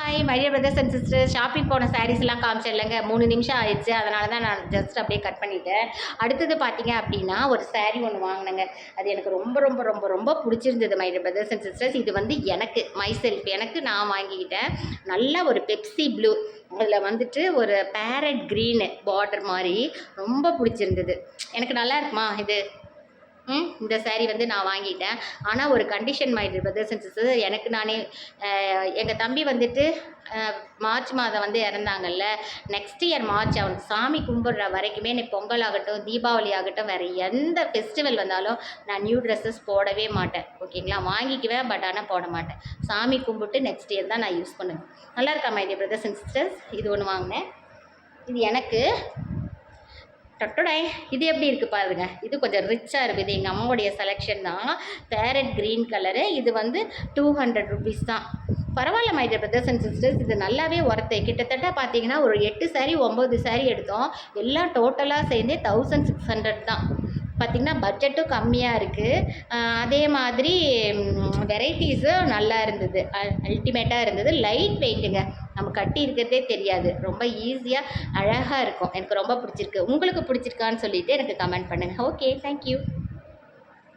Hi my dear brothers and sisters. Shopping போன சாரீஸ்லாம் காமிச்சேன் இல்லைங்க, 3 நிமிஷம் ஆயிடுச்சு. அதனால தான் நான் ஜஸ்ட் அப்படியே கட் பண்ணிட்டேன். அடுத்தது பார்த்தீங்க அப்படின்னா ஒரு சாரீ ஒன்று வாங்கினேங்க. அது எனக்கு ரொம்ப ரொம்ப ரொம்ப ரொம்ப பிடிச்சிருந்தது my dear brothers and sisters. இது வந்து எனக்கு எனக்கு நான் வாங்கிக்கிட்டேன். நல்ல ஒரு பெப்சி ப்ளூ, அதில் வந்துட்டு ஒரு பேரட் க்ரீனு பார்டர் மாதிரி ரொம்ப பிடிச்சிருந்தது. எனக்கு நல்லா இருக்குமா இது? இந்த சாரீ வந்து நான் வாங்கிட்டேன். ஆனால் ஒரு condition my dear brothers and sisters, எனக்கு நானே எங்கள் தம்பி வந்துட்டு மார்ச் மாதம் வந்து இறந்தாங்கல்ல. நெக்ஸ்ட் இயர் மார்ச் அவனுக்கு சாமி கும்பிட்ற வரைக்குமே எனக்கு பொங்கல் ஆகட்டும், தீபாவளி ஆகட்டும், வேறு எந்த ஃபெஸ்டிவல் வந்தாலும் நான் நியூ ட்ரெஸ்ஸஸ் போடவே மாட்டேன். ஓகேங்களா? வாங்கிக்குவேன், பட் ஆனால் போட மாட்டேன். சாமி கும்பிட்டு நெக்ஸ்ட் இயர் தான் நான் யூஸ் பண்ணுவேன். நல்லா இருக்கா my dear brothers and sisters? இது ஒன்று வாங்கினேன். இது எனக்கு டொட்டோடாய். இது எப்படி இருக்குது பாருங்க. இது கொஞ்சம் ரிச்சாக இருக்குது. இது எங்கள் அம்மாவுடைய செலெக்ஷன் தான். Farad green colour. இது வந்து 200 ருபீஸ் தான். பரவாயில்ல my dear brothers and sisters, இது நல்லாவே ஒர்த்து. கிட்டத்தட்ட பார்த்தீங்கன்னா ஒரு 8 சாரீ 9 சாரீ எடுத்தோம். எல்லாம் டோட்டலாக சேர்ந்தே 1600 தான். பார்த்திங்கன்னா பட்ஜெட்டும் கம்மியாக இருக்குது. அதே மாதிரி வெரைட்டிஸும் நல்லா இருந்தது. அல்டிமேட்டாக இருந்தது. லைட் வெயிட்டுங்க, நம்ம கட்டி இருக்கிறதே தெரியாது. ரொம்ப ஈஸியாக அழகாக இருக்கும். எனக்கு ரொம்ப பிடிச்சிருக்கு. உங்களுக்கு பிடிச்சிருக்கான்னு சொல்லிவிட்டு எனக்கு கமெண்ட் பண்ணுங்கள். Okay, thank you.